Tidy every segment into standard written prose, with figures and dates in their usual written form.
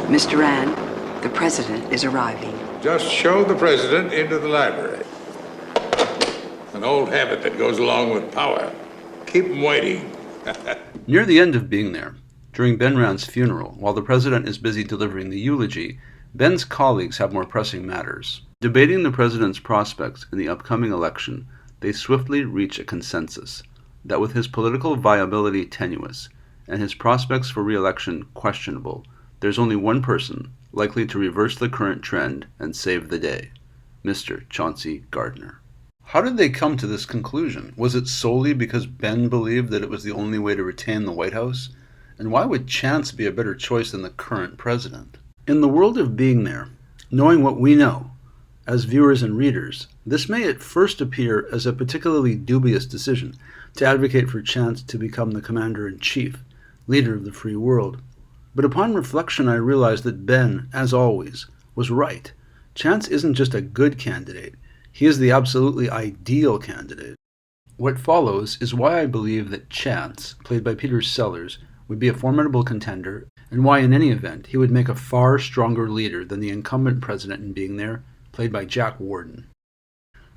Mr. Rand, the president is arriving. Just show the president into the library. An old habit that goes along with power. Keep him waiting. Near the end of Being There, during Ben Rand's funeral, while the president is busy delivering the eulogy, Ben's colleagues have more pressing matters. Debating the president's prospects in the upcoming election, they swiftly reach a consensus that with his political viability tenuous and his prospects for re-election questionable, there's only one person likely to reverse the current trend and save the day, Mr. Chauncey Gardiner. How did they come to this conclusion? Was it solely because Ben believed that it was the only way to retain the White House? And why would Chance be a better choice than the current president? In the world of Being There, knowing what we know, as viewers and readers, this may at first appear as a particularly dubious decision to advocate for Chance to become the commander-in-chief, leader of the free world. But upon reflection I realized that Ben, as always, was right. Chance isn't just a good candidate, he is the absolutely ideal candidate. What follows is why I believe that Chance, played by Peter Sellers, would be a formidable contender, and why in any event he would make a far stronger leader than the incumbent president in Being There, played by Jack Warden.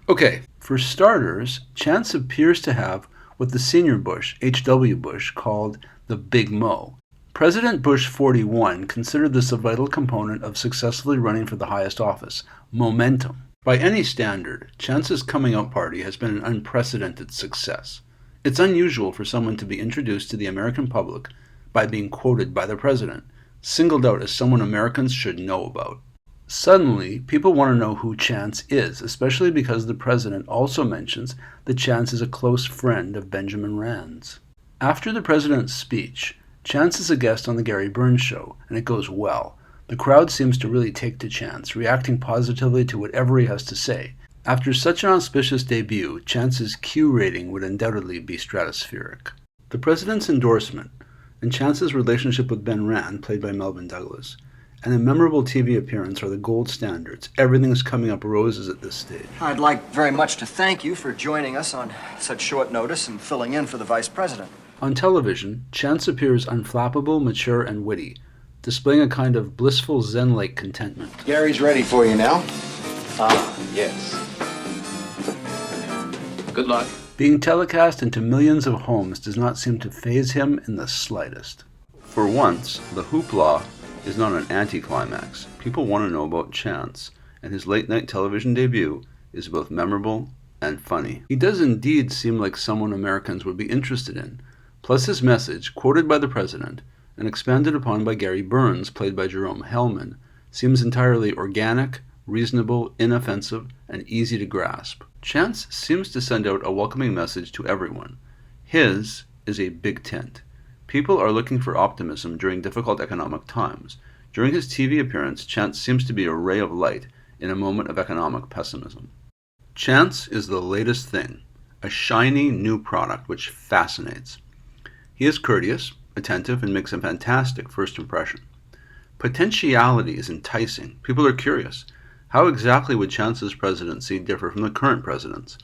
Okay, for starters, Chance appears to have what the senior Bush, H.W. Bush, called the Big Mo. President Bush 41 considered this a vital component of successfully running for the highest office, momentum. By any standard, Chance's coming out party has been an unprecedented success. It's unusual for someone to be introduced to the American public by being quoted by the president, singled out as someone Americans should know about. Suddenly, people want to know who Chance is, especially because the president also mentions that Chance is a close friend of Benjamin Rand's. After the president's speech, Chance is a guest on the Gary Burns Show, and it goes well. The crowd seems to really take to Chance, reacting positively to whatever he has to say. After such an auspicious debut, Chance's Q rating would undoubtedly be stratospheric. The president's endorsement, and Chance's relationship with Ben Rand, played by Melvyn Douglas, and a memorable TV appearance are the gold standards. Everything's coming up roses at this stage. I'd like very much to thank you for joining us on such short notice and filling in for the vice president. On television, Chance appears unflappable, mature, and witty, displaying a kind of blissful Zen-like contentment. Gary's ready for you now. Yes. Good luck. Being telecast into millions of homes does not seem to faze him in the slightest. For once, the hoopla is not an anticlimax. People want to know about Chance, and his late-night television debut is both memorable and funny. He does indeed seem like someone Americans would be interested in, plus his message, quoted by the president, and expanded upon by Gary Burns, played by Jerome Hellman, seems entirely organic, reasonable, inoffensive, and easy to grasp. Chance seems to send out a welcoming message to everyone. His is a big tent. People are looking for optimism during difficult economic times. During his TV appearance, Chance seems to be a ray of light in a moment of economic pessimism. Chance is the latest thing, a shiny new product which fascinates. He is courteous, attentive, and makes a fantastic first impression. Potentiality is enticing. People are curious. How exactly would Chance's presidency differ from the current president's?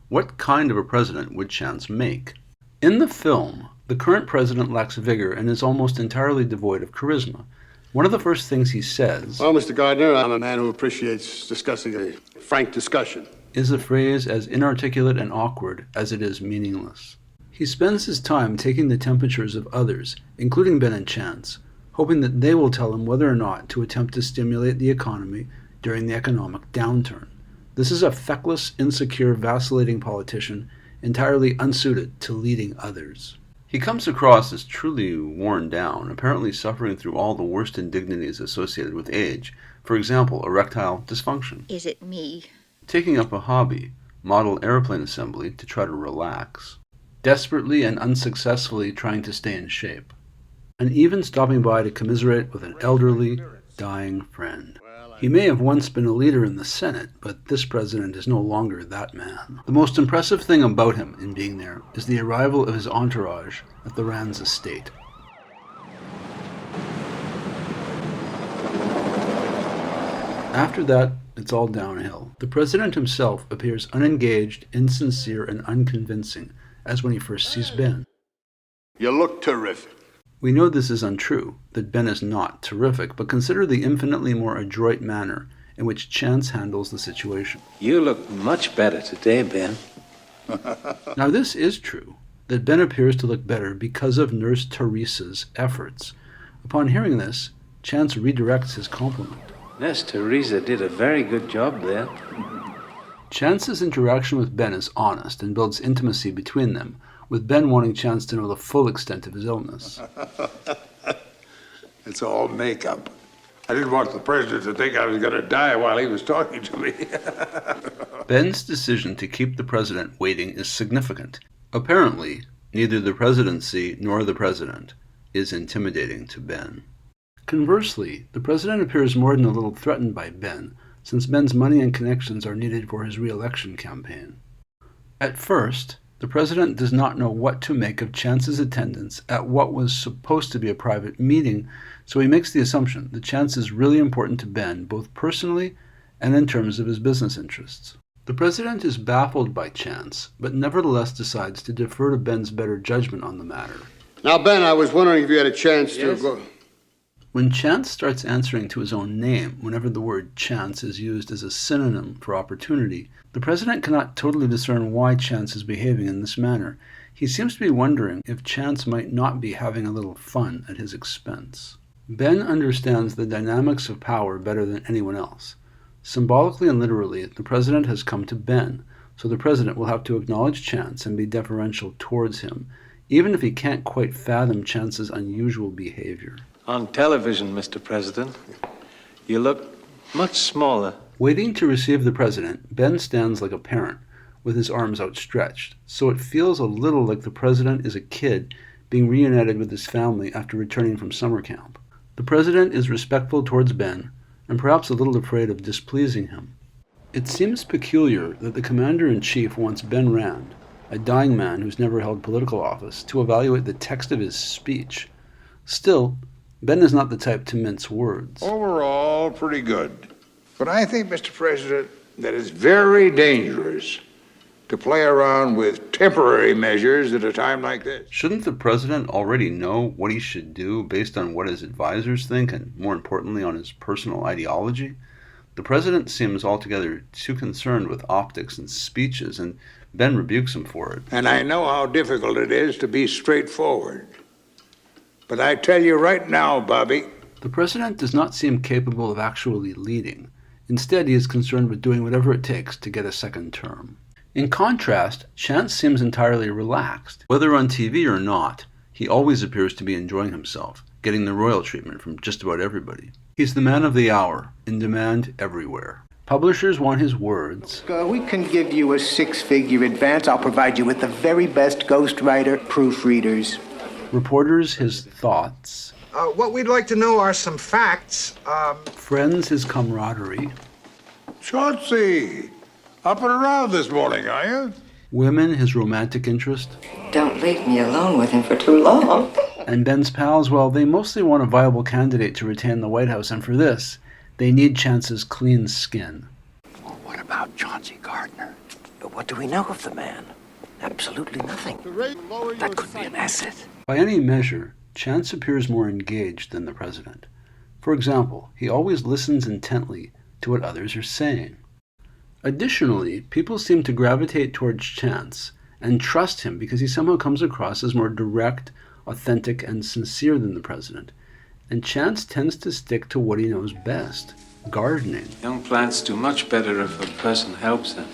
What kind of a president would Chance make? In the film, the current president lacks vigor and is almost entirely devoid of charisma. One of the first things he says, Well, Mr. Gardiner, I'm a man who appreciates discussing a frank discussion. Is a phrase as inarticulate and awkward as it is meaningless. He spends his time taking the temperatures of others, including Ben and Chance, hoping that they will tell him whether or not to attempt to stimulate the economy during the economic downturn. This is a feckless, insecure, vacillating politician entirely unsuited to leading others. He comes across as truly worn down, apparently suffering through all the worst indignities associated with age. For example, erectile dysfunction. Is it me? Taking up a hobby, model airplane assembly, to try to relax. Desperately and unsuccessfully trying to stay in shape. And even stopping by to commiserate with an elderly, dying friend. He may have once been a leader in the Senate, but this president is no longer that man. The most impressive thing about him in Being There is the arrival of his entourage at the Rand's estate. After that, it's all downhill. The president himself appears unengaged, insincere, and unconvincing, as when he first sees Ben. You look terrific. We know this is untrue, that Ben is not terrific, but consider the infinitely more adroit manner in which Chance handles the situation. You look much better today, Ben. Now this is true, that Ben appears to look better because of Nurse Teresa's efforts. Upon hearing this, Chance redirects his compliment. Nurse Teresa did a very good job there. Chance's interaction with Ben is honest and builds intimacy between them, with Ben wanting Chance to know the full extent of his illness. It's all makeup. I didn't want the president to think I was going to die while he was talking to me. Ben's decision to keep the president waiting is significant. Apparently, neither the presidency nor the president is intimidating to Ben. Conversely, the president appears more than a little threatened by Ben, since Ben's money and connections are needed for his re-election campaign. At first, the president does not know what to make of Chance's attendance at what was supposed to be a private meeting, so he makes the assumption that Chance is really important to Ben, both personally and in terms of his business interests. The president is baffled by Chance, but nevertheless decides to defer to Ben's better judgment on the matter. Now, Ben, I was wondering if you had a chance to go... When Chance starts answering to his own name whenever the word chance is used as a synonym for opportunity, the president cannot totally discern why Chance is behaving in this manner. He seems to be wondering if Chance might not be having a little fun at his expense. Ben understands the dynamics of power better than anyone else. Symbolically and literally, the president has come to Ben, so the president will have to acknowledge Chance and be deferential towards him, even if he can't quite fathom Chance's unusual behavior. On television, Mr. President, you look much smaller. Waiting to receive the president, Ben stands like a parent, with his arms outstretched, so it feels a little like the president is a kid being reunited with his family after returning from summer camp. The president is respectful towards Ben, and perhaps a little afraid of displeasing him. It seems peculiar that the commander-in-chief wants Ben Rand, a dying man who's never held political office, to evaluate the text of his speech. Still, Ben is not the type to mince words. Overall, pretty good. But I think, Mr. President, that it's very dangerous to play around with temporary measures at a time like this. Shouldn't the president already know what he should do based on what his advisors think and, more importantly, on his personal ideology? The president seems altogether too concerned with optics and speeches, and Ben rebukes him for it. And I know how difficult it is to be straightforward. But I tell you right now, Bobby... The president does not seem capable of actually leading. Instead, he is concerned with doing whatever it takes to get a second term. In contrast, Chance seems entirely relaxed. Whether on TV or not, he always appears to be enjoying himself, getting the royal treatment from just about everybody. He's the man of the hour, in demand everywhere. Publishers want his words. We can give you a 6-figure advance. I'll provide you with the very best ghostwriter proofreaders. Reporters his thoughts. What we'd like to know are some facts. Friends his camaraderie. Chauncey, up and around this morning, are you? Women his romantic interest. Don't leave me alone with him for too long. And Ben's pals, well, they mostly want a viable candidate to retain the White House, and for this, they need Chance's clean skin. Well, what about Chauncey Gardiner? But what do we know of the man? Absolutely nothing. That could be an asset. By any measure, Chance appears more engaged than the president. For example, he always listens intently to what others are saying. Additionally, people seem to gravitate towards Chance and trust him because he somehow comes across as more direct, authentic, and sincere than the president. And Chance tends to stick to what he knows best, gardening. Young plants do much better if a person helps them.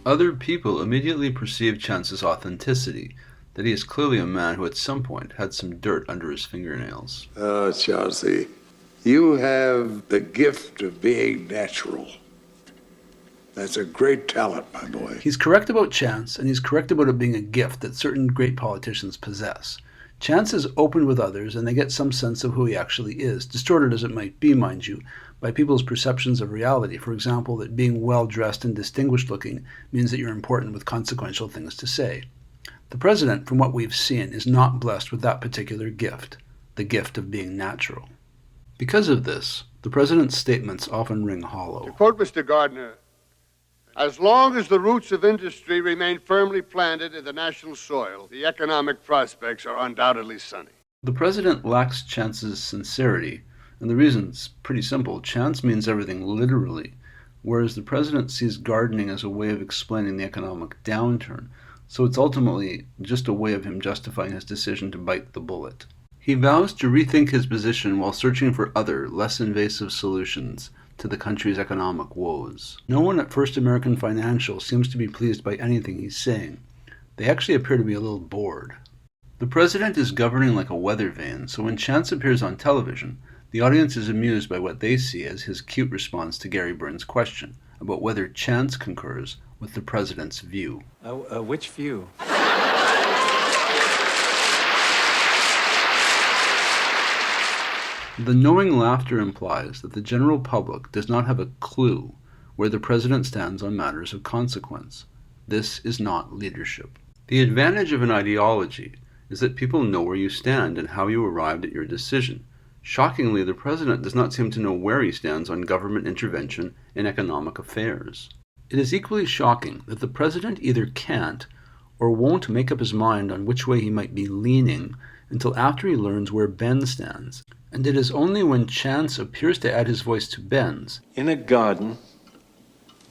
Other people immediately perceive Chance's authenticity, that he is clearly a man who at some point had some dirt under his fingernails. Oh, Chauncey, you have the gift of being natural. That's a great talent, my boy. He's correct about Chance, and he's correct about it being a gift that certain great politicians possess. Chance is open with others, and they get some sense of who he actually is, distorted as it might be, mind you, by people's perceptions of reality. For example, that being well-dressed and distinguished-looking means that you're important with consequential things to say. The president, from what we've seen, is not blessed with that particular gift, the gift of being natural. Because of this, the president's statements often ring hollow. To quote Mr. Gardiner, As long as the roots of industry remain firmly planted in the national soil, the economic prospects are undoubtedly sunny. The president lacks Chance's sincerity, and the reason's pretty simple. Chance means everything literally, whereas the president sees gardening as a way of explaining the economic downturn, so it's ultimately just a way of him justifying his decision to bite the bullet. He vows to rethink his position while searching for other, less invasive solutions to the country's economic woes. No one at First American Financial seems to be pleased by anything he's saying. They actually appear to be a little bored. The president is governing like a weather vane, so when Chance appears on television, the audience is amused by what they see as his cute response to Gary Burns' question about whether Chance concurs with the president's view. Which view? The knowing laughter implies that the general public does not have a clue where the president stands on matters of consequence. This is not leadership. The advantage of an ideology is that people know where you stand and how you arrived at your decision. Shockingly, the president does not seem to know where he stands on government intervention in economic affairs. It is equally shocking that the president either can't or won't make up his mind on which way he might be leaning until after he learns where Ben stands. And it is only when Chance appears to add his voice to Ben's, In a garden,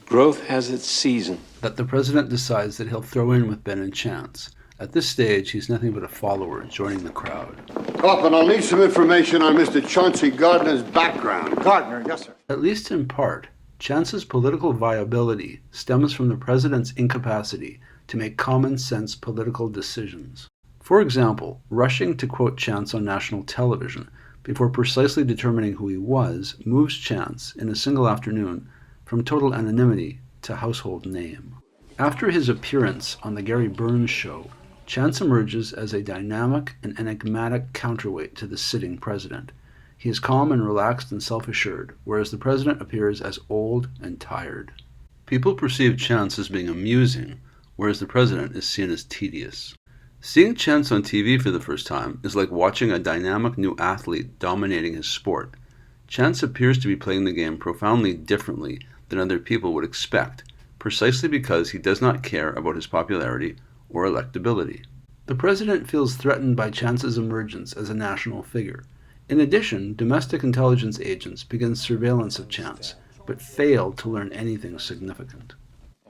growth has its season, that the president decides that he'll throw in with Ben and Chance. At this stage, he's nothing but a follower joining the crowd. Coffin, I'll need some information on Mr. Chauncey Gardiner's background. Gardiner, yes, sir. At least in part, Chance's political viability stems from the president's incapacity to make common-sense political decisions. For example, rushing to quote Chance on national television before precisely determining who he was moves Chance, in a single afternoon, from total anonymity to household name. After his appearance on the Gary Burns show, Chance emerges as a dynamic and enigmatic counterweight to the sitting president. He is calm and relaxed and self-assured, whereas the president appears as old and tired. People perceive Chance as being amusing, whereas the president is seen as tedious. Seeing Chance on TV for the first time is like watching a dynamic new athlete dominating his sport. Chance appears to be playing the game profoundly differently than other people would expect, precisely because he does not care about his popularity or electability. The president feels threatened by Chance's emergence as a national figure. In addition, domestic intelligence agents begin surveillance of Chance, but fail to learn anything significant.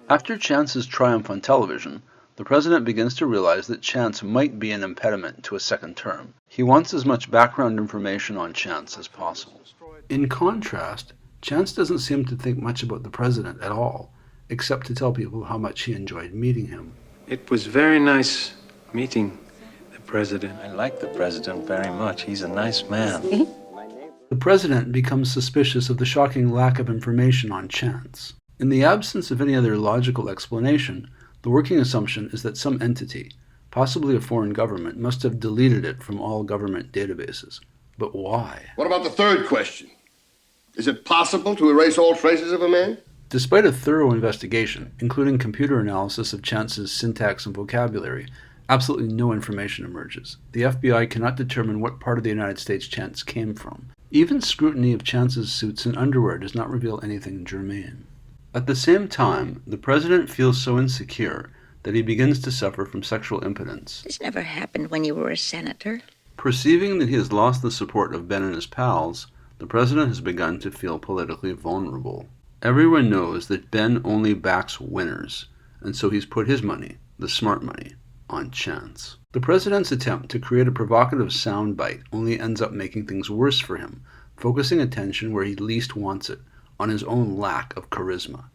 After Chance's triumph on television, the president begins to realize that Chance might be an impediment to a second term. He wants as much background information on Chance as possible. In contrast, Chance doesn't seem to think much about the president at all, except to tell people how much he enjoyed meeting him. It was very nice meeting the president. I like the president very much. He's a nice man. The president becomes suspicious of the shocking lack of information on Chance. In the absence of any other logical explanation, the working assumption is that some entity, possibly a foreign government, must have deleted it from all government databases. But why? What about the third question? Is it possible to erase all traces of a man? Despite a thorough investigation, including computer analysis of Chance's syntax and vocabulary, absolutely no information emerges. The FBI cannot determine what part of the United States Chance came from. Even scrutiny of Chance's suits and underwear does not reveal anything germane. At the same time, the president feels so insecure that he begins to suffer from sexual impotence. This never happened when you were a senator. Perceiving that he has lost the support of Ben and his pals, the president has begun to feel politically vulnerable. Everyone knows that Ben only backs winners, and so he's put his money, the smart money, on Chance. The president's attempt to create a provocative soundbite only ends up making things worse for him, focusing attention where he least wants it, on his own lack of charisma.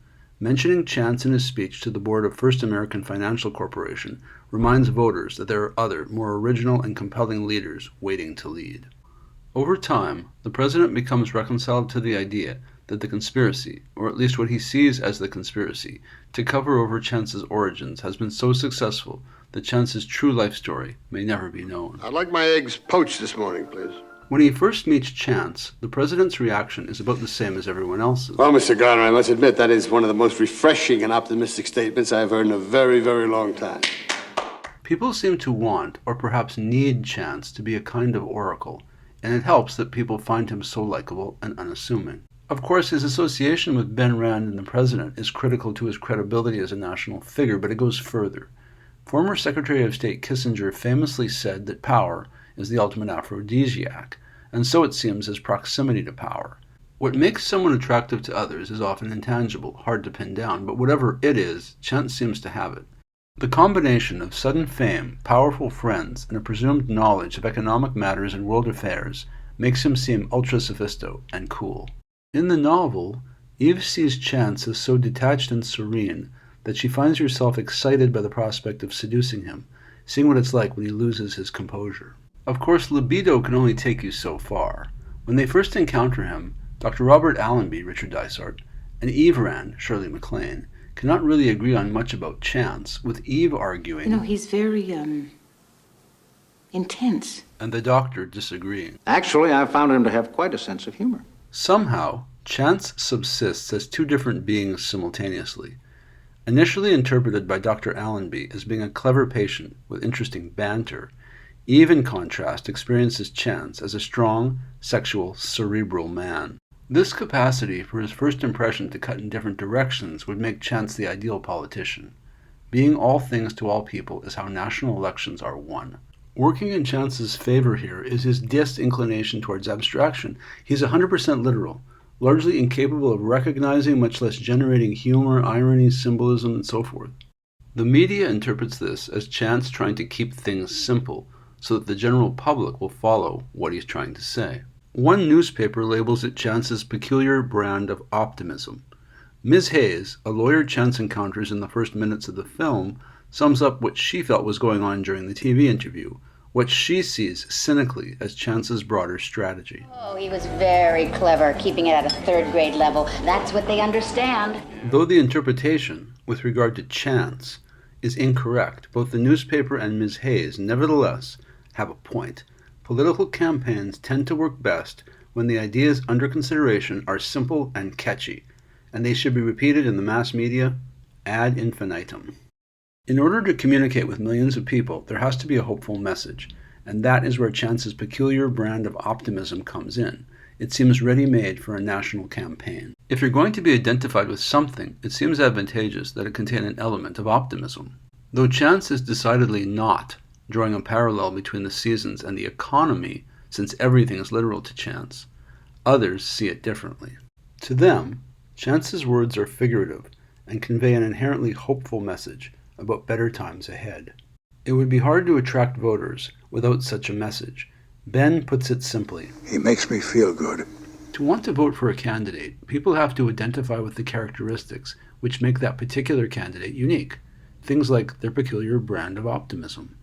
Mentioning Chance in his speech to the board of First American Financial Corporation reminds voters that there are other, more original and compelling leaders waiting to lead. Over time, the president becomes reconciled to the idea that the conspiracy, or at least what he sees as the conspiracy, to cover over Chance's origins has been so successful that Chance's true life story may never be known. I'd like my eggs poached this morning, please. When he first meets Chance, the president's reaction is about the same as everyone else's. Well, Mr. Gardiner, I must admit that is one of the most refreshing and optimistic statements I've heard in a very, very long time. People seem to want, or perhaps need, Chance to be a kind of oracle, and it helps that people find him so likable and unassuming. Of course, his association with Ben Rand and the president is critical to his credibility as a national figure, but it goes further. Former Secretary of State Kissinger famously said that power is the ultimate aphrodisiac, and so it seems is proximity to power. What makes someone attractive to others is often intangible, hard to pin down, but whatever it is, Chance seems to have it. The combination of sudden fame, powerful friends, and a presumed knowledge of economic matters and world affairs makes him seem ultra-sophisto and cool. In the novel, Eve sees Chance as so detached and serene that she finds herself excited by the prospect of seducing him, seeing what it's like when he loses his composure. Of course, libido can only take you so far. When they first encounter him, Dr. Robert Allenby, Richard Dysart, and Eve Rand, Shirley MacLaine, cannot really agree on much about Chance, with Eve arguing... he's very, intense. And the doctor disagreeing. Actually, I found him to have quite a sense of humor. Somehow, Chance subsists as two different beings simultaneously. Initially interpreted by Dr. Allenby as being a clever patient with interesting banter, Eve, in contrast, experiences Chance as a strong, sexual, cerebral man. This capacity for his first impression to cut in different directions would make Chance the ideal politician. Being all things to all people is how national elections are won. Working in Chance's favor here is his disinclination towards abstraction. He's 100% literal, largely incapable of recognizing, much less generating humor, irony, symbolism, and so forth. The media interprets this as Chance trying to keep things simple, so that the general public will follow what he's trying to say. One newspaper labels it Chance's peculiar brand of optimism. Ms. Hayes, a lawyer Chance encounters in the first minutes of the film, sums up what she felt was going on during the TV interview, what she sees cynically as Chance's broader strategy. Oh, he was very clever, keeping it at a third-grade level. That's what they understand. Though the interpretation, with regard to Chance, is incorrect, both the newspaper and Ms. Hayes, nevertheless, have a point. Political campaigns tend to work best when the ideas under consideration are simple and catchy, and they should be repeated in the mass media ad infinitum. In order to communicate with millions of people, there has to be a hopeful message, and that is where Chance's peculiar brand of optimism comes in. It seems ready-made for a national campaign. If you're going to be identified with something, it seems advantageous that it contain an element of optimism. Though Chance is decidedly not drawing a parallel between the seasons and the economy, since everything is literal to Chance, others see it differently. To them, Chance's words are figurative and convey an inherently hopeful message about better times ahead. It would be hard to attract voters without such a message. Ben puts it simply. He makes me feel good. To want to vote for a candidate, people have to identify with the characteristics which make that particular candidate unique. Things like their peculiar brand of optimism.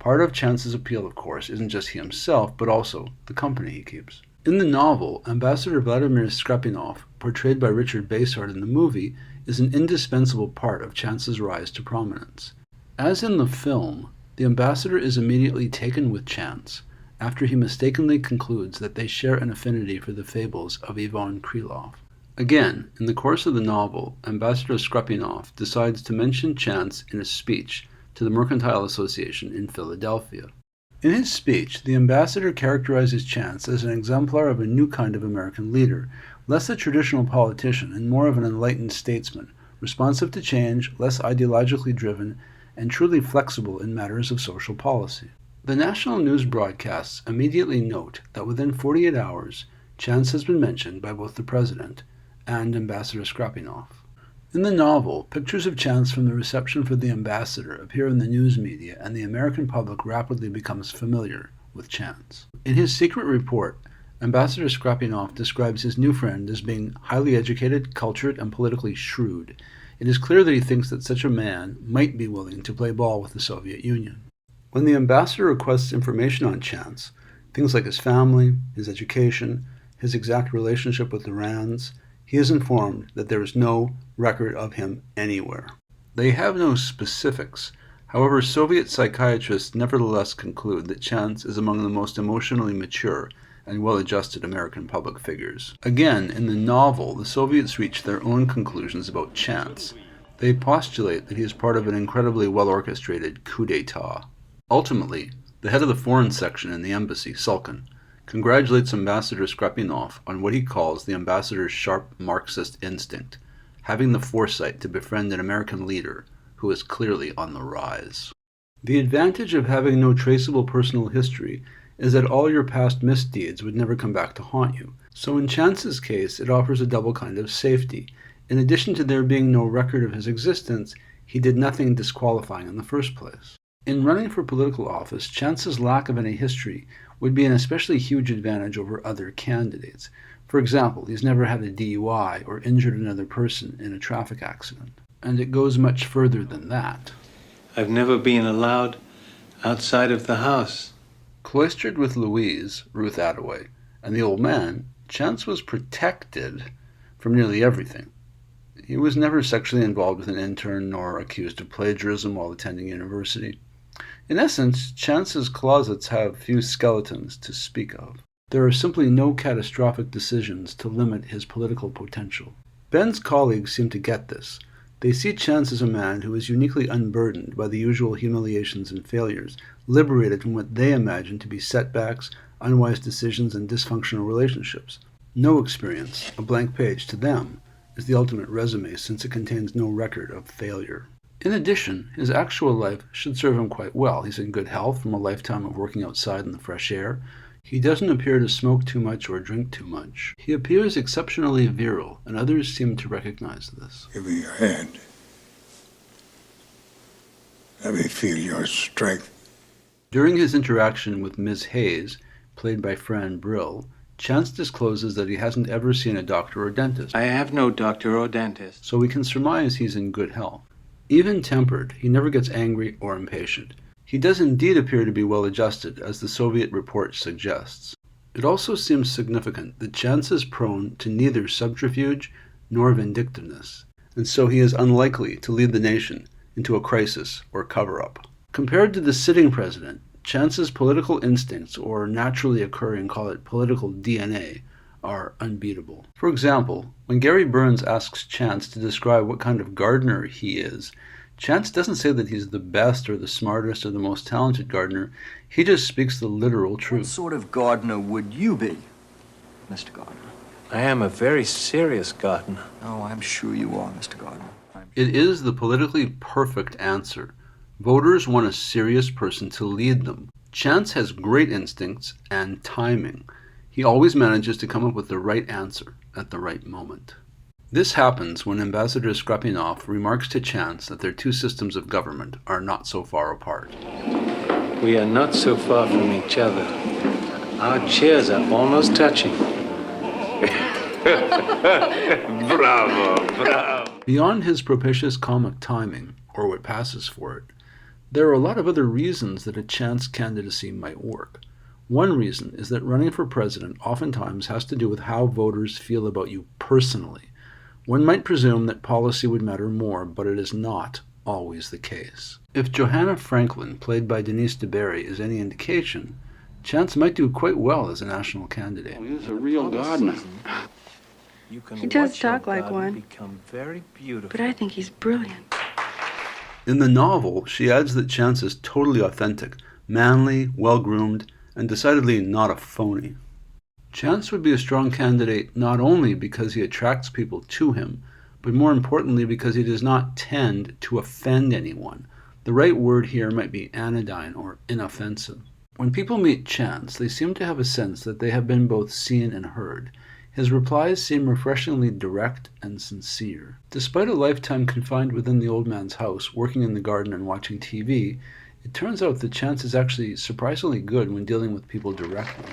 Part of Chance's appeal, of course, isn't just he himself, but also the company he keeps. In the novel, Ambassador Vladimir Skrapinov, portrayed by Richard Basehart in the movie, is an indispensable part of Chance's rise to prominence. As in the film, the ambassador is immediately taken with Chance, after he mistakenly concludes that they share an affinity for the fables of Ivan Krylov. Again, in the course of the novel, Ambassador Skrapinov decides to mention Chance in a speech to the Mercantile Association in Philadelphia. In his speech, the ambassador characterizes Chance as an exemplar of a new kind of American leader, less a traditional politician and more of an enlightened statesman, responsive to change, less ideologically driven, and truly flexible in matters of social policy. The national news broadcasts immediately note that within 48 hours, Chance has been mentioned by both the president and Ambassador Skrapinov. In the novel, pictures of Chance from the reception for the ambassador appear in the news media, and the American public rapidly becomes familiar with Chance. In his secret report, Ambassador Skrapinov describes his new friend as being highly educated, cultured, and politically shrewd. It is clear that he thinks that such a man might be willing to play ball with the Soviet Union. When the ambassador requests information on Chance, things like his family, his education, his exact relationship with the Rands, he is informed that there is no record of him anywhere. They have no specifics. However, Soviet psychiatrists nevertheless conclude that Chance is among the most emotionally mature and well-adjusted American public figures. Again, in the novel, the Soviets reach their own conclusions about Chance. They postulate that he is part of an incredibly well-orchestrated coup d'etat. Ultimately, the head of the foreign section in the embassy, Sulkin, congratulates Ambassador Skrapinov on what he calls the ambassador's sharp Marxist instinct, having the foresight to befriend an American leader who is clearly on the rise. The advantage of having no traceable personal history is that all your past misdeeds would never come back to haunt you. So in Chance's case, it offers a double kind of safety. In addition to there being no record of his existence, he did nothing disqualifying in the first place. In running for political office, Chance's lack of any history would be an especially huge advantage over other candidates. For example, he's never had a DUI or injured another person in a traffic accident. And it goes much further than that. I've never been allowed outside of the house. Cloistered with Louise, Ruth Attaway, and the old man, Chance was protected from nearly everything. He was never sexually involved with an intern nor accused of plagiarism while attending university. In essence, Chance's closets have few skeletons to speak of. There are simply no catastrophic decisions to limit his political potential. Ben's colleagues seem to get this. They see Chance as a man who is uniquely unburdened by the usual humiliations and failures, liberated from what they imagine to be setbacks, unwise decisions, and dysfunctional relationships. No experience, a blank page, to them is the ultimate resume since it contains no record of failure. In addition, his actual life should serve him quite well. He's in good health from a lifetime of working outside in the fresh air. He doesn't appear to smoke too much or drink too much. He appears exceptionally virile, and others seem to recognize this. Give me your hand. Let me feel your strength. During his interaction with Ms. Hayes, played by Fran Brill, Chance discloses that he hasn't ever seen a doctor or dentist. I have no doctor or dentist. So we can surmise he's in good health. Even-tempered, he never gets angry or impatient. He does indeed appear to be well-adjusted, as the Soviet report suggests. It also seems significant that Chance is prone to neither subterfuge nor vindictiveness, and so he is unlikely to lead the nation into a crisis or cover-up. Compared to the sitting president, Chance's political instincts, or naturally occurring, call it political DNA, are unbeatable. For example, when Gary Burns asks Chance to describe what kind of gardener he is, Chance doesn't say that he's the best or the smartest or the most talented gardener. He just speaks the literal truth. What sort of gardener would you be, Mr. Gardiner? I am a very serious gardener. Oh, I'm sure you are, Mr. Gardiner. It is the politically perfect answer. Voters want a serious person to lead them. Chance has great instincts and timing. He always manages to come up with the right answer at the right moment. This happens when Ambassador Skrapinov remarks to Chance that their two systems of government are not so far apart. We are not so far from each other. Our chairs are almost touching. Bravo, bravo. Beyond his propitious comic timing, or what passes for it, there are a lot of other reasons that a Chance candidacy might work. One reason is that running for president oftentimes has to do with how voters feel about you personally. One might presume that policy would matter more, but it is not always the case. If Johanna Franklin, played by Denise DeBerry, is any indication, Chance might do quite well as a national candidate. Oh, he's a real gardener. He does talk like one, but I think he's brilliant. In the novel, she adds that Chance is totally authentic, manly, well-groomed, and decidedly not a phony. Chance would be a strong candidate not only because he attracts people to him, but more importantly because he does not tend to offend anyone. The right word here might be anodyne or inoffensive. When people meet Chance, they seem to have a sense that they have been both seen and heard. His replies seem refreshingly direct and sincere. Despite a lifetime confined within the old man's house, working in the garden and watching TV, it turns out that Chance is actually surprisingly good when dealing with people directly.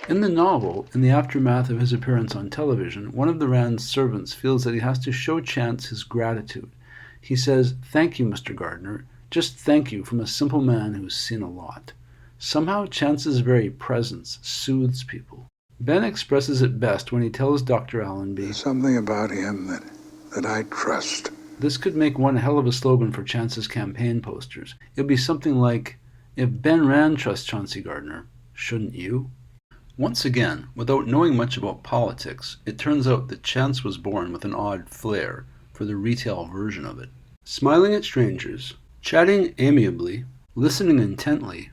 In the novel, in the aftermath of his appearance on television, one of the Rand's servants feels that he has to show Chance his gratitude. He says, "Thank you, Mr. Gardiner. Just thank you from a simple man who's seen a lot." Somehow Chance's very presence soothes people. Ben expresses it best when he tells Dr. Allenby, There's something about him that I trust. This could make one hell of a slogan for Chance's campaign posters. It would be something like, "If Ben Rand trusts Chauncey Gardiner, shouldn't you?" Once again, without knowing much about politics, it turns out that Chance was born with an odd flair for the retail version of it. Smiling at strangers, chatting amiably, listening intently,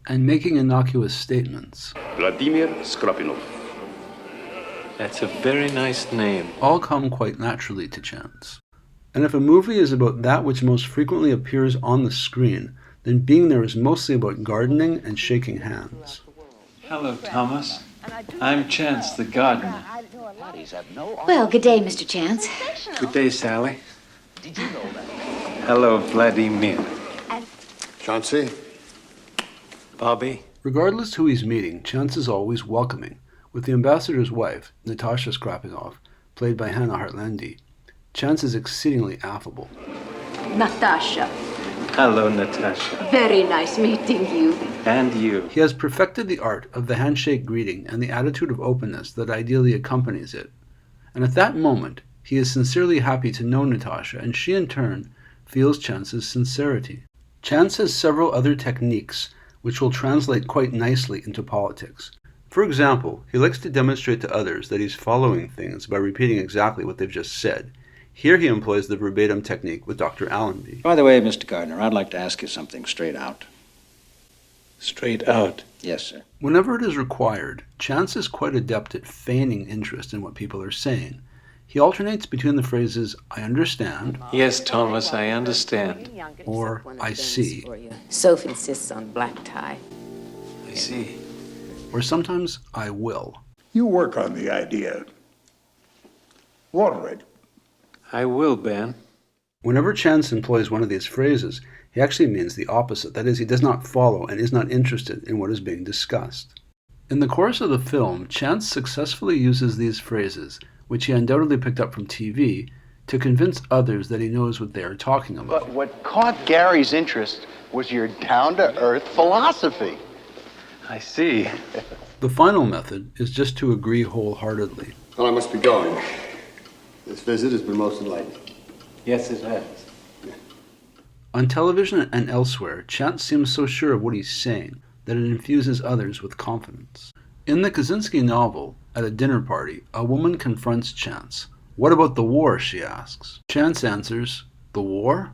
and making innocuous statements. Vladimir Skrapinov. That's a very nice name. All come quite naturally to Chance. And if a movie is about that which most frequently appears on the screen, then being there is mostly about gardening and shaking hands. Hello, Thomas. I'm Chance, the gardener. Well, good day, Mr. Chance. Good day, Sally. Hello, Vladimir. Chauncey? Bobby? Regardless who he's meeting, Chance is always welcoming. With the ambassador's wife, Natasha Skrapinov, played by Hannah Hartlandi, Chance is exceedingly affable. Natasha. Hello, Natasha. Very nice meeting you. And you. He has perfected the art of the handshake greeting and the attitude of openness that ideally accompanies it. And at that moment, he is sincerely happy to know Natasha, and she in turn feels Chance's sincerity. Chance has several other techniques which will translate quite nicely into politics. For example, he likes to demonstrate to others that he's following things by repeating exactly what they've just said. Here he employs the verbatim technique with Dr. Allenby. By the way, Mr. Gardiner, I'd like to ask you something straight out. Straight out? Yes, sir. Whenever it is required, Chance is quite adept at feigning interest in what people are saying. He alternates between the phrases, I understand. Yes, Thomas, I understand. Or, I see. Sophie insists on black tie. I see. Or sometimes, I will. You work on the idea. Water it. I will, Ben. Whenever Chance employs one of these phrases, he actually means the opposite. That is, he does not follow and is not interested in what is being discussed. In the course of the film, Chance successfully uses these phrases, which he undoubtedly picked up from TV, to convince others that he knows what they are talking about. But what caught Gary's interest was your down-to-earth philosophy. I see. The final method is just to agree wholeheartedly. Well, I must be going. This visit has been most enlightening. Yes, it has. On television and elsewhere, Chance seems so sure of what he's saying that it infuses others with confidence. In the Kosinski novel, at a dinner party, a woman confronts Chance. What about the war, she asks. Chance answers, the war?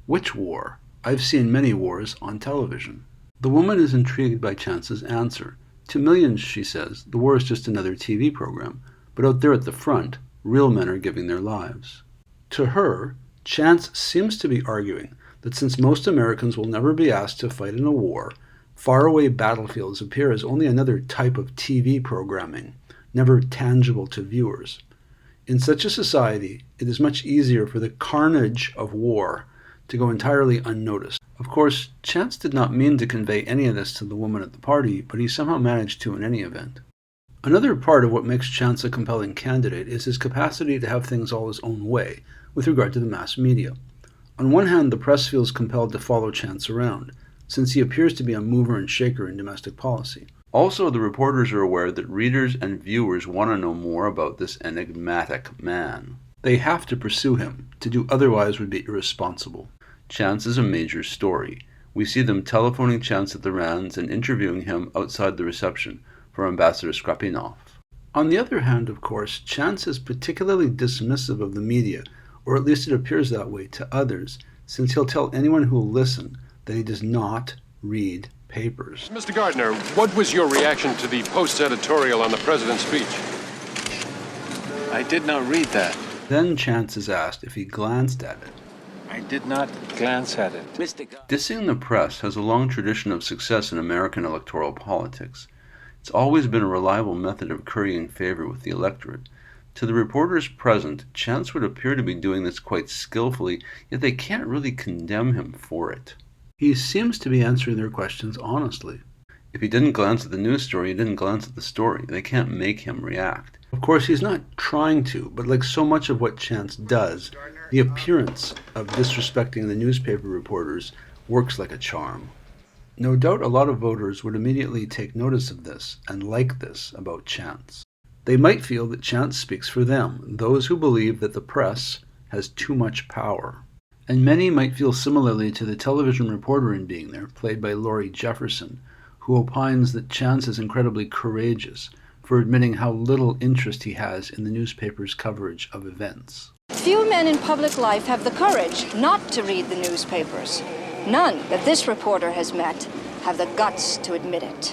Which war? I've seen many wars on television. The woman is intrigued by Chance's answer. To millions, she says, the war is just another TV program, but out there at the front, real men are giving their lives. To her, Chance seems to be arguing that since most Americans will never be asked to fight in a war, faraway battlefields appear as only another type of TV programming, never tangible to viewers. In such a society, it is much easier for the carnage of war to go entirely unnoticed. Of course, Chance did not mean to convey any of this to the woman at the party, but he somehow managed to in any event. Another part of what makes Chance a compelling candidate is his capacity to have things all his own way with regard to the mass media. On one hand, the press feels compelled to follow Chance around, since he appears to be a mover and shaker in domestic policy. Also, the reporters are aware that readers and viewers want to know more about this enigmatic man. They have to pursue him. To do otherwise would be irresponsible. Chance is a major story. We see them telephoning Chance at the Rands and interviewing him outside the reception for Ambassador Skrapinov. On the other hand, of course, Chance is particularly dismissive of the media, or at least it appears that way to others, since he'll tell anyone who will listen that he does not read papers. Mr. Gardiner, what was your reaction to the Post's editorial on the president's speech? I did not read that. Then Chance is asked if he glanced at it. I did not glance at it. Dissing the press has a long tradition of success in American electoral politics. It's always been a reliable method of currying favor with the electorate. To the reporters present, Chance would appear to be doing this quite skillfully, yet they can't really condemn him for it. He seems to be answering their questions honestly. If he didn't glance at the news story, he didn't glance at the story. They can't make him react. Of course, he's not trying to, but like so much of what Chance does, the appearance of disrespecting the newspaper reporters works like a charm. No doubt a lot of voters would immediately take notice of this and like this about Chance. They might feel that Chance speaks for them, those who believe that the press has too much power. And many might feel similarly to the television reporter in Being There, played by Laurie Jefferson, who opines that Chance is incredibly courageous for admitting how little interest he has in the newspaper's coverage of events. Few men in public life have the courage not to read the newspapers. None that this reporter has met have the guts to admit it.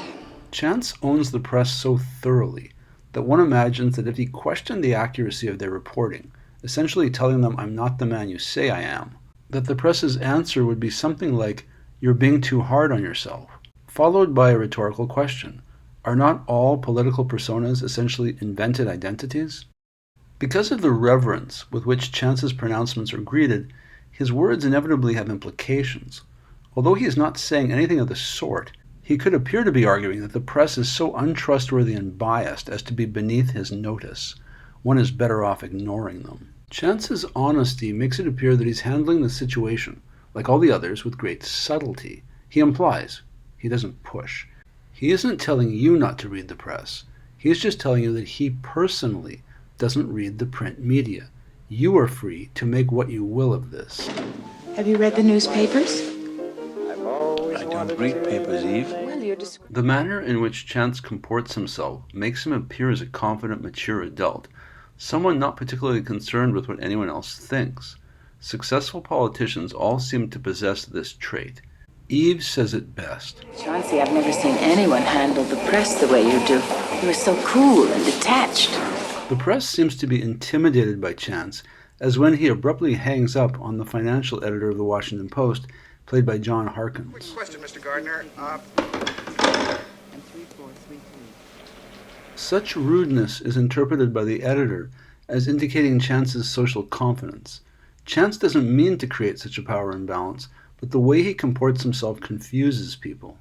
Chance owns the press so thoroughly that one imagines that if he questioned the accuracy of their reporting, essentially telling them I'm not the man you say I am, that the press's answer would be something like, you're being too hard on yourself, followed by a rhetorical question. Are not all political personas essentially invented identities? Because of the reverence with which Chance's pronouncements are greeted, his words inevitably have implications. Although he is not saying anything of the sort, he could appear to be arguing that the press is so untrustworthy and biased as to be beneath his notice. One is better off ignoring them. Chance's honesty makes it appear that he's handling the situation, like all the others, with great subtlety. He implies, he doesn't push. He isn't telling you not to read the press. He's just telling you that he personally doesn't read the print media. You are free to make what you will of this. Have you read the newspapers? I don't read papers, Eve. The manner in which Chance comports himself makes him appear as a confident, mature adult, someone not particularly concerned with what anyone else thinks. Successful politicians all seem to possess this trait. Eve says it best. Chauncey, I've never seen anyone handle the press the way you do. You are so cool and detached. The press seems to be intimidated by Chance, as when he abruptly hangs up on the financial editor of the Washington Post, played by John Harkins. Quick question, Mr. Gardiner. Such rudeness is interpreted by the editor as indicating Chance's social confidence. Chance doesn't mean to create such a power imbalance, but the way he comports himself confuses people.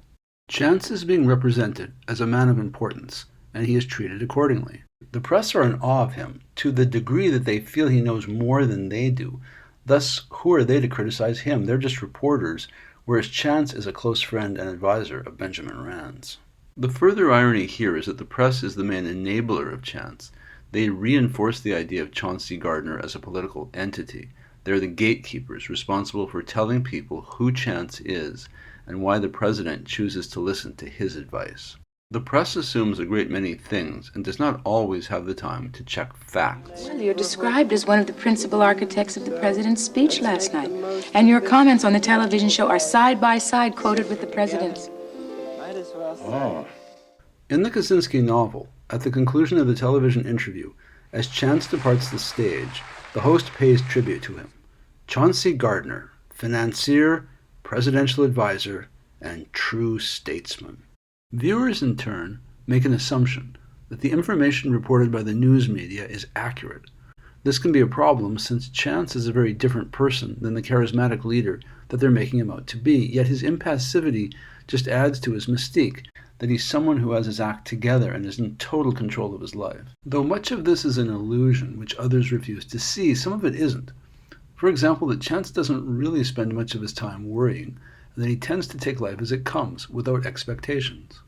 Chance is being represented as a man of importance, and he is treated accordingly. The press are in awe of him, to the degree that they feel he knows more than they do. Thus, who are they to criticize him? They're just reporters, whereas Chance is a close friend and advisor of Benjamin Rand's. The further irony here is that the press is the main enabler of Chance. They reinforce the idea of Chauncey Gardiner as a political entity. They're the gatekeepers responsible for telling people who Chance is and why the president chooses to listen to his advice. The press assumes a great many things and does not always have the time to check facts. Well, you're described as one of the principal architects of the president's speech last night. And your comments on the television show are side by side quoted with the president's. Oh. In the Kosinski novel, at the conclusion of the television interview, as Chance departs the stage, the host pays tribute to him. Chauncey Gardiner, financier, presidential advisor, and true statesman. Viewers, in turn, make an assumption that the information reported by the news media is accurate. This can be a problem since Chance is a very different person than the charismatic leader that they're making him out to be, yet his impassivity just adds to his mystique, that he's someone who has his act together and is in total control of his life. Though much of this is an illusion which others refuse to see, some of it isn't. For example, that Chance doesn't really spend much of his time worrying, and that he tends to take life as it comes, without expectations.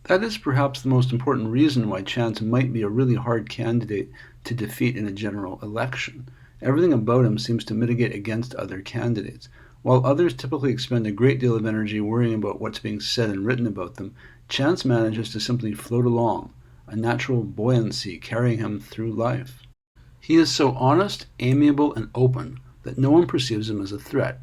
That is perhaps the most important reason why Chance might be a really hard candidate to defeat in a general election. Everything about him seems to mitigate against other candidates. While others typically expend a great deal of energy worrying about what's being said and written about them, Chance manages to simply float along, a natural buoyancy carrying him through life. He is so honest, amiable, and open that no one perceives him as a threat.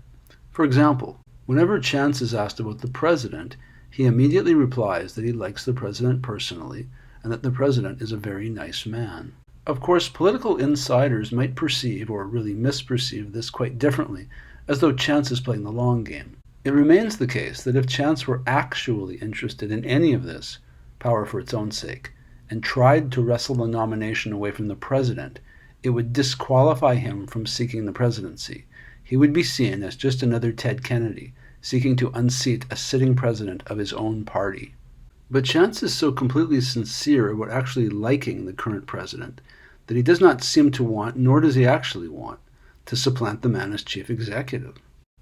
For example, whenever Chance is asked about the president, he immediately replies that he likes the president personally and that the president is a very nice man. Of course, political insiders might perceive, or really misperceive, this quite differently, as though Chance is playing the long game. It remains the case that if Chance were actually interested in any of this, power for its own sake, and tried to wrestle the nomination away from the president, it would disqualify him from seeking the presidency. He would be seen as just another Ted Kennedy, seeking to unseat a sitting president of his own party. But Chance is so completely sincere about actually liking the current president that he does not seem to want, nor does he actually want, to supplant the man as chief executive.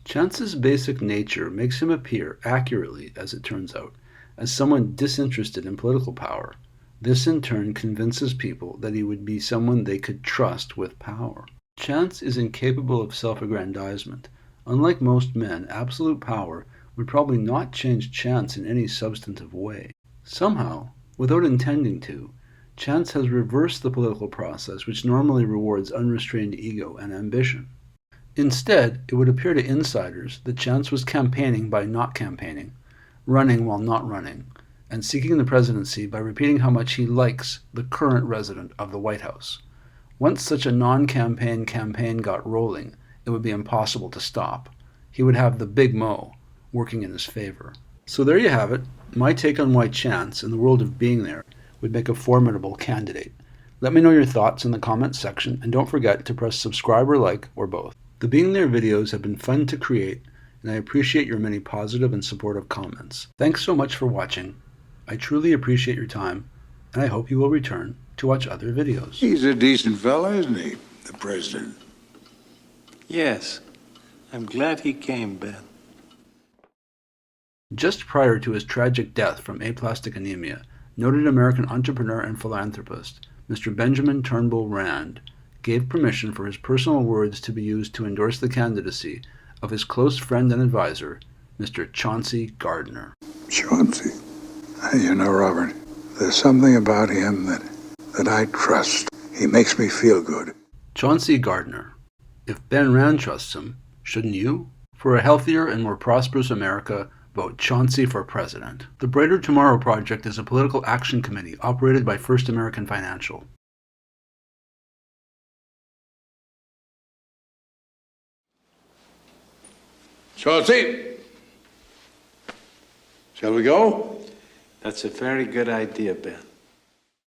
Chance's basic nature makes him appear, accurately as it turns out, as someone disinterested in political power. This in turn convinces people that he would be someone they could trust with power. Chance is incapable of self-aggrandizement. Unlike most men, absolute power would probably not change Chance in any substantive way. Somehow, without intending to, Chance has reversed the political process which normally rewards unrestrained ego and ambition. Instead, it would appear to insiders that Chance was campaigning by not campaigning, running while not running, and seeking the presidency by repeating how much he likes the current resident of the White House. Once such a non-campaign campaign got rolling, it would be impossible to stop. He would have the Big Mo working in his favor. So there you have it. My take on why Chance, in the world of being there, would make a formidable candidate. Let me know your thoughts in the comments section, and don't forget to press subscribe or like, or both. The Being There videos have been fun to create, and I appreciate your many positive and supportive comments. Thanks so much for watching. I truly appreciate your time, and I hope you will return to watch other videos. He's a decent fella, isn't he, the president? Yes. I'm glad he came, Ben. Just prior to his tragic death from aplastic anemia, noted American entrepreneur and philanthropist, Mr. Benjamin Turnbull Rand, gave permission for his personal words to be used to endorse the candidacy of his close friend and advisor, Mr. Chauncey Gardiner. Chauncey. You know, Robert, there's something about him that I trust. He makes me feel good. Chauncey Gardiner. If Ben Rand trusts him, shouldn't you? For a healthier and more prosperous America, vote Chauncey for president. The Brighter Tomorrow Project is a political action committee operated by First American Financial. Chauncey, shall we go? That's a very good idea, Ben.